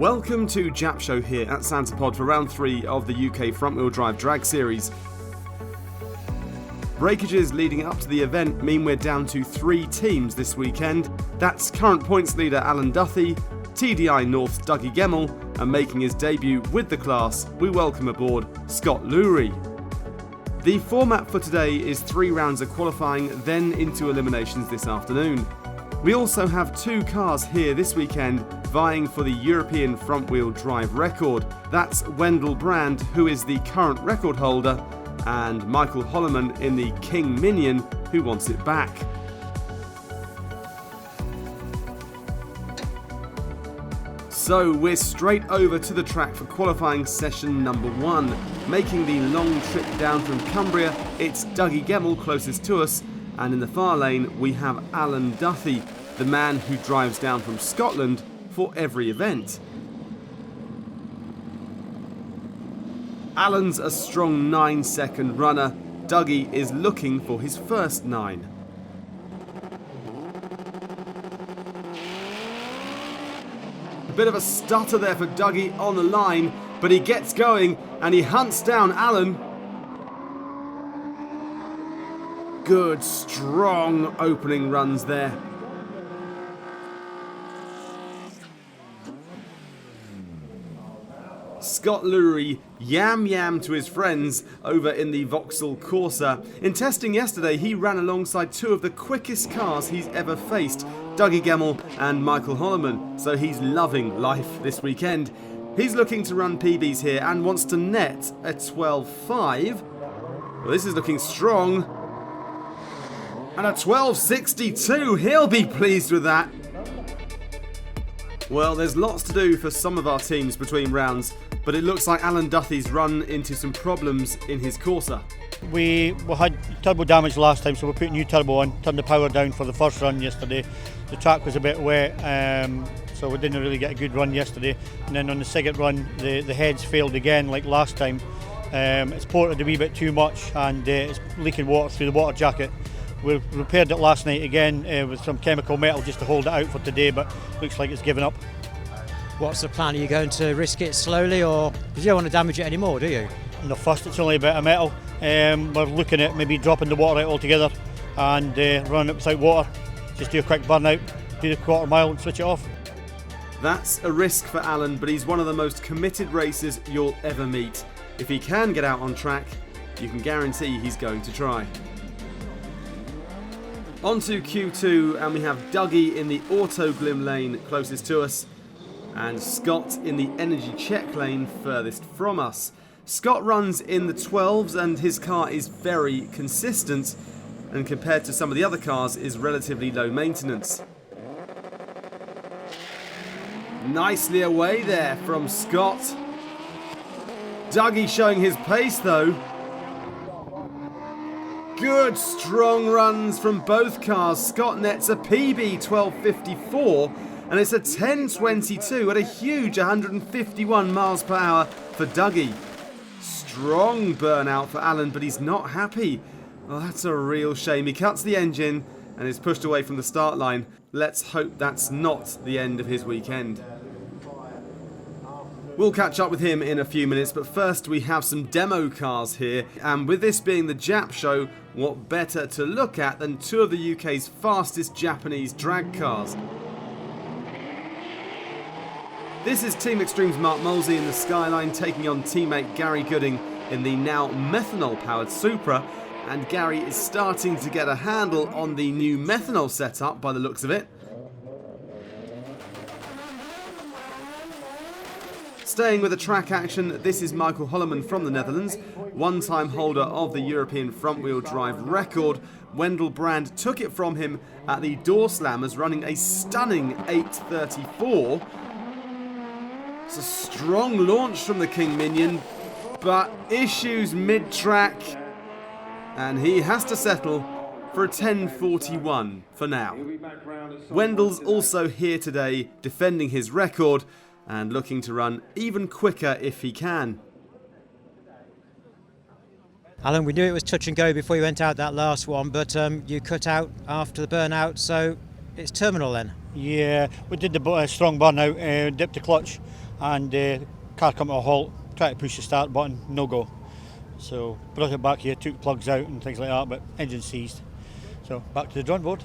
Welcome to JapShow here at Santapod for round 3 of the UK front-wheel drive drag series. Breakages leading up to the event mean we're down to 3 teams this weekend. That's current points leader Alan Duthie, TDI North's Dougie Gemmell, and making his debut with the class, we welcome aboard Scott Lowry. The format for today is 3 rounds of qualifying, then into eliminations this afternoon. We also have 2 cars here this weekend vying for the European front-wheel drive record. That's Wendell Brand, who is the current record holder, and Michael Holloman in the King Minion, who wants it back. So we're straight over to the track for qualifying session number 1. Making the long trip down from Cumbria, it's Dougie Gemmell closest to us, and in the far lane we have Alan Duthie, the man who drives down from Scotland for every event. Alan's a strong 9-second runner. Dougie is looking for his first 9. A bit of a stutter there for Dougie on the line, but he gets going and he hunts down Alan. Good, strong opening runs there. Scott Lowry yam to his friends over in the Vauxhall Corsa. In testing yesterday, he ran alongside 2 of the quickest cars he's ever faced, Dougie Gemmell and Michael Holloman, so he's loving life this weekend. He's looking to run PBs here and wants to net a 12.5. Well, this is looking strong. And a 12.62, he'll be pleased with that. Well, there's lots to do for some of our teams between rounds, but it looks like Alan Duthie's run into some problems in his Corsa. We had turbo damage last time, so we put new turbo on, turned the power down for the first run yesterday. The track was a bit wet, so we didn't really get a good run yesterday. And then on the second run, the heads failed again like last time. It's ported a wee bit too much and it's leaking water through the water jacket. We repaired it last night again with some chemical metal just to hold it out for today, but looks like it's given up. What's the plan? Are you going to risk it slowly, or because you don't want to damage it anymore, do you? No, first it's only a bit of metal. We're looking at maybe dropping the water out altogether and running it without water. Just do a quick burnout, do the quarter mile and switch it off. That's a risk for Alan, but he's one of the most committed racers you'll ever meet. If he can get out on track, you can guarantee he's going to try. On to Q2, and we have Dougie in the Auto Glim lane closest to us, and Scott in the Energy Check lane furthest from us. Scott runs in the 12s and his car is very consistent, and compared to some of the other cars is relatively low maintenance. Nicely away there from Scott. Dougie showing his pace though. Good strong runs from both cars. Scott nets a PB 12.54 and it's a 10.22 at a huge 151 miles per hour for Dougie. Strong burnout for Alan, but he's not happy. Oh, that's a real shame. He cuts the engine and is pushed away from the start line. Let's hope that's not the end of his weekend. We'll catch up with him in a few minutes, but first we have some demo cars here, and with this being the JapShow, what better to look at than 2 of the UK's fastest Japanese drag cars. This is Team Extreme's Mark Molesey in the Skyline taking on teammate Gary Gooding in the now methanol-powered Supra, and Gary is starting to get a handle on the new methanol setup by the looks of it. Staying with the track action, this is Michael Holloman from the Netherlands, one-time holder of the European front-wheel drive record. Wendell Brand took it from him at the Door Slammers, running a stunning 8.34. It's a strong launch from the King Minion, but issues mid-track, and he has to settle for a 10.41 for now. Wendell's also here today, defending his record, and looking to run even quicker if he can. Alan, we knew it was touch and go before you went out that last one, but you cut out after the burnout, so it's terminal then. Yeah, we did the strong burnout, dipped the clutch, and the car come to a halt, tried to push the start button, no go. So brought it back here, took plugs out and things like that, but engine seized. So back to the drawing board.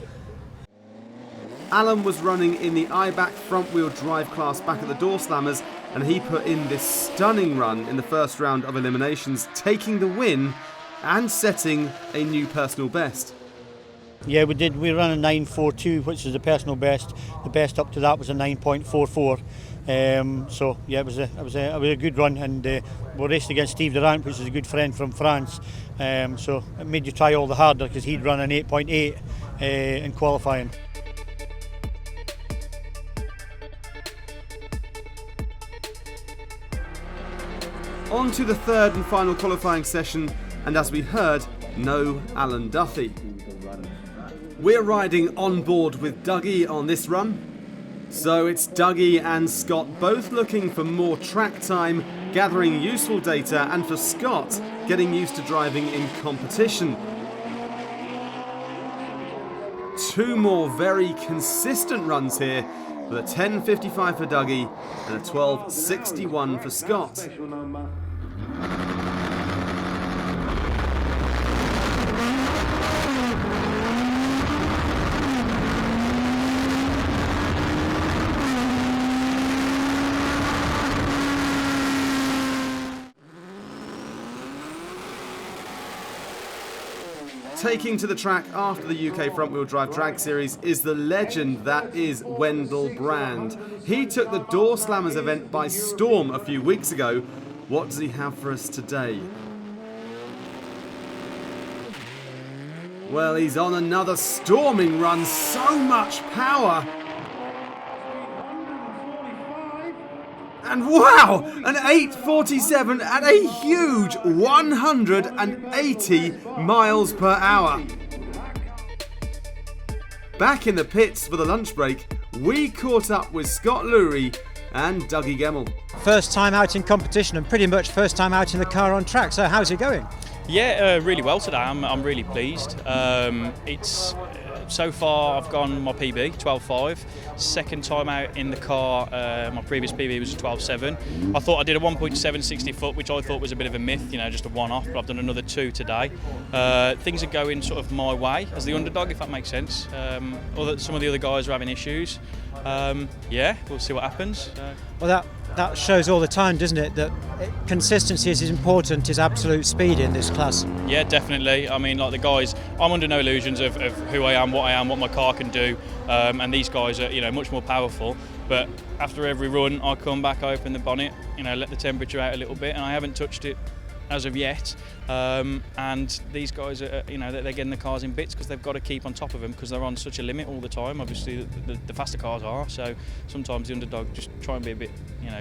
Alan was running in the IBAC front-wheel drive class back at the Door Slammers, and he put in this stunning run in the first round of eliminations, taking the win and setting a new personal best. Yeah, we did. We ran a 9.42, which is the personal best. The best up to that was a 9.44. So yeah, it was a good run, and we raced against Steve Durant, which is a good friend from France. So it made you try all the harder because he'd run an 8.8 in qualifying. On to the third and final qualifying session, and as we heard, no Alan Duffy. We're riding on board with Dougie on this run. So it's Dougie and Scott both looking for more track time, gathering useful data, and for Scott, getting used to driving in competition. Two more very consistent runs here, with a 10.55 for Dougie and a 12.61 for Scott. Taking to the track after the UK front-wheel drive drag series is the legend that is Wendell Brand. He took the Door Slammers event by storm a few weeks ago. What does he have for us today? Well, he's on another storming run, so much power. And wow, an 8.47 at a huge 180 miles per hour. Back in the pits for the lunch break, we caught up with Scott Lurie and Dougie Gemmell. First time out in competition and pretty much first time out in the car on track, so how's it going? Yeah, really well today. I'm really pleased. It's so far I've gone my PB 12.5. Second time out in the car, my previous PB was 12.7. I thought I did a 1.7 60 foot, which I thought was a bit of a myth, just a one-off. But I've done another two today. Things are going sort of my way as the underdog, if that makes sense. Some of the other guys are having issues. Yeah, we'll see what happens. Well, that shows all the time, doesn't it, that consistency is as important as absolute speed in this class. Yeah, definitely. I mean, like the guys, I'm under no illusions of who I am, what my car can do, and these guys are, much more powerful. But after every run, I come back, I open the bonnet, let the temperature out a little bit, and I haven't touched it as of yet. And these guys are, they're getting the cars in bits because they've got to keep on top of them because they're on such a limit all the time. Obviously, the faster cars are, so sometimes the underdog just try and be a bit,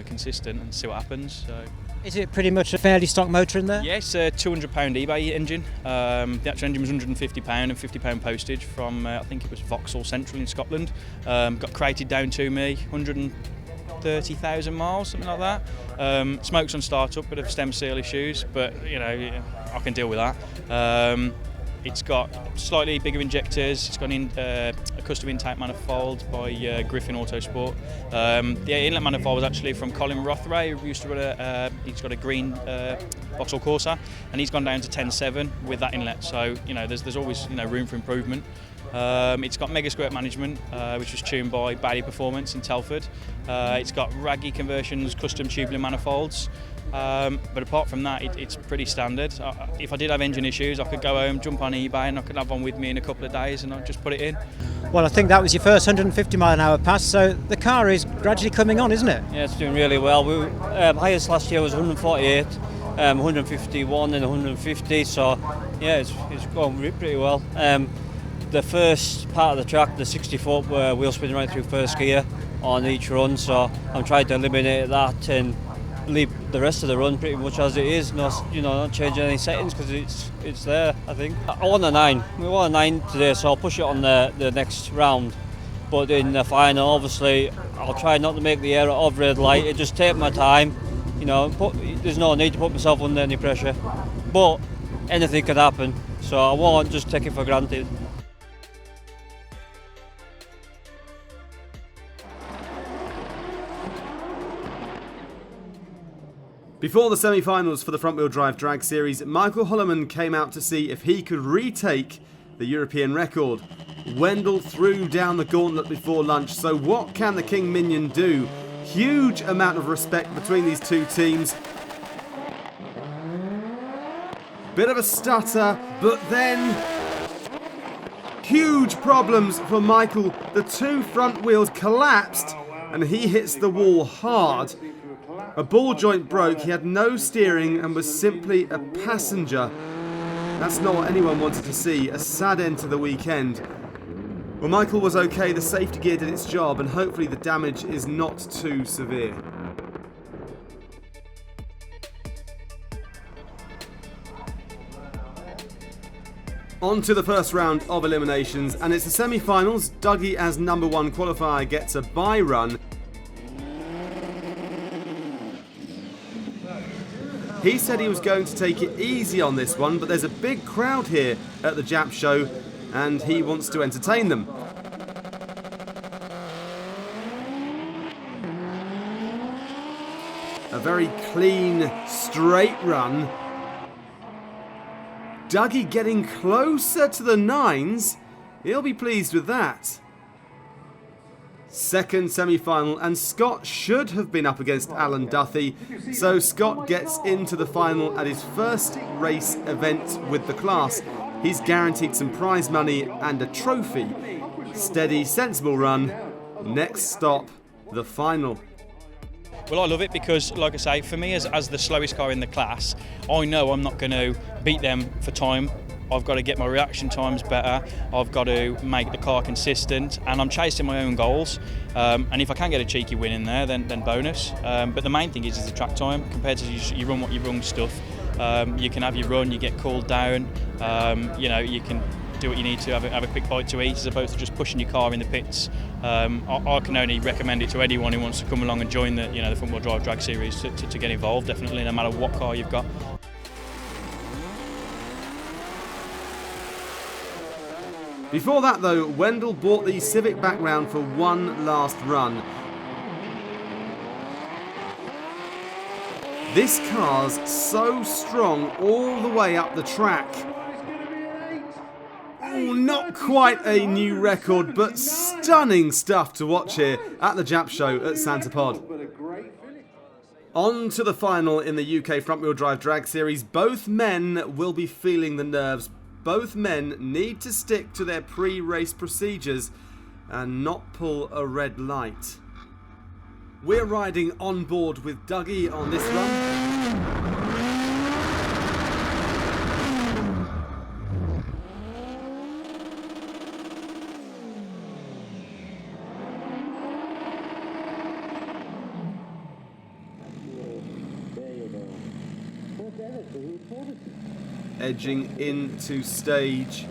consistent and see what happens. So. Is it pretty much a fairly stock motor in there? Yes, a £200 eBay engine. The actual engine was £150 and £50 postage from, I think it was Vauxhall Central in Scotland. Got crated down to me, 130,000 miles, something like that. Smokes on start-up, bit of stem seal issues, but I can deal with that. It's got slightly bigger injectors. It's got a custom intake manifold by Griffin Autosport. The inlet manifold was actually from Colin Rothray, who used to run he's got a green Vauxhall Corsa, and he's gone down to 10.7 with that inlet. So there's always room for improvement. It's got mega squirt management, which was tuned by Bailey Performance in Telford. It's got Raggy conversions, custom tubular manifolds. But apart from that, it's pretty standard. If I did have engine issues, I could go home, jump on eBay, and I could have one with me in a couple of days, and I'd just put it in. Well, I think that was your first 150 mile an hour pass, so the car is gradually coming on, isn't it? Yeah, it's doing really well. Highest last year was 148, 151 and 150, so yeah, it's going pretty well. The first part of the track, the 60 foot, where wheel spinning right through first gear on each run, so I'm trying to eliminate that and leave the rest of the run pretty much as it is, not changing any settings because it's there. I think I won a 9. We won a 9 today, so I'll push it on the next round. But in the final, obviously, I'll try not to make the error of red light. It just take my time. There's no need to put myself under any pressure. But anything can happen, so I won't just take it for granted. Before the semi-finals for the front-wheel drive drag series, Michael Holloman came out to see if he could retake the European record. Wendell threw down the gauntlet before lunch, so what can the King Minion do? Huge amount of respect between these two teams. Bit of a stutter, but then huge problems for Michael. The two front wheels collapsed and he hits the wall hard. A ball joint broke, he had no steering and was simply a passenger. That's not what anyone wanted to see, a sad end to the weekend. Well, Michael was okay, the safety gear did its job, and hopefully the damage is not too severe. On to the first round of eliminations, and it's the semi-finals. Dougie, as number 1 qualifier, gets a bye run. He said he was going to take it easy on this one, but there's a big crowd here at the JapShow, and he wants to entertain them. A very clean, straight run. Dougie getting closer to the 9s. He'll be pleased with that. Second semi-final, and Scott should have been up against Alan Duthie, so Scott gets into the final at his first race event with the class. He's guaranteed some prize money and a trophy. Steady, sensible run. Next stop, the final. Well, I love it because, like I say, for me as the slowest car in the class, I know I'm not going to beat them for time. I've got to get my reaction times better, I've got to make the car consistent, and I'm chasing my own goals. And if I can get a cheeky win in there, then bonus. But the main thing is the track time. Compared to you run what you run stuff, you can have your run, you get cooled down, you can do what you need to, have a quick bite to eat, as opposed to just pushing your car in the pits. I can only recommend it to anyone who wants to come along and join the front-wheel drive drag series to get involved, definitely, no matter what car you've got. Before that though, Wendell brought the Civic back round for one last run. This car's so strong all the way up the track. Oh, not quite a new record, but stunning stuff to watch here at the JapShow at Santa Pod. On to the final in the UK front-wheel drive drag series. Both men will be feeling the nerves. Both men need to stick to their pre-race procedures and not pull a red light. We're riding on board with Dougie on this run. Edging into stage.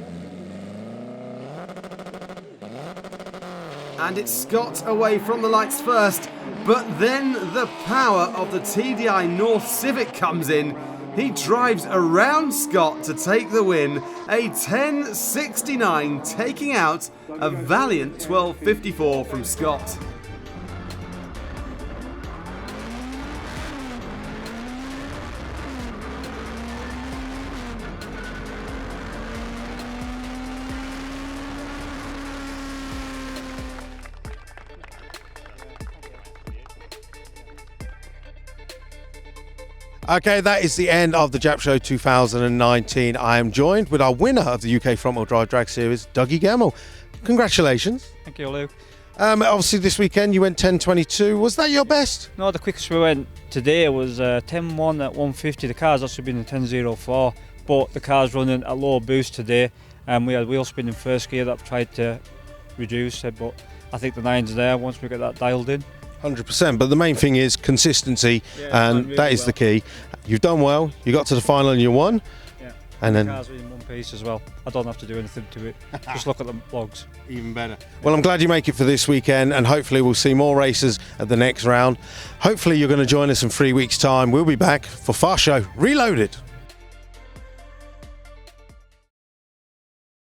And it's Scott away from the lights first, but then the power of the TDI North Civic comes in. He drives around Scott to take the win, a 10.69, taking out a valiant 12.54 from Scott. Okay, that is the end of the JapShow 2019. I am joined with our winner of the UK Front Wheel Drive Drag Series, Dougie Gamble. Congratulations. Thank you, Lou. Obviously this weekend you went 10.22. Was that your best? No, the quickest we went today was 10.1 at 150. The car's actually been a 10.04, but the car's running at low boost today. We had wheel spin in first gear that I've tried to reduce it, but I think the 9's there once we get that dialed in. 100%, but the main thing is consistency, and really that is the key. You've done well, you got to the final and you won. Yeah. And then the car's in one piece as well. I don't have to do anything to it, just look at the logs. Even better. Well, I'm glad you make it for this weekend, and hopefully we'll see more races at the next round. Hopefully you're going to join us in 3 weeks' time. We'll be back for Fast Show Reloaded.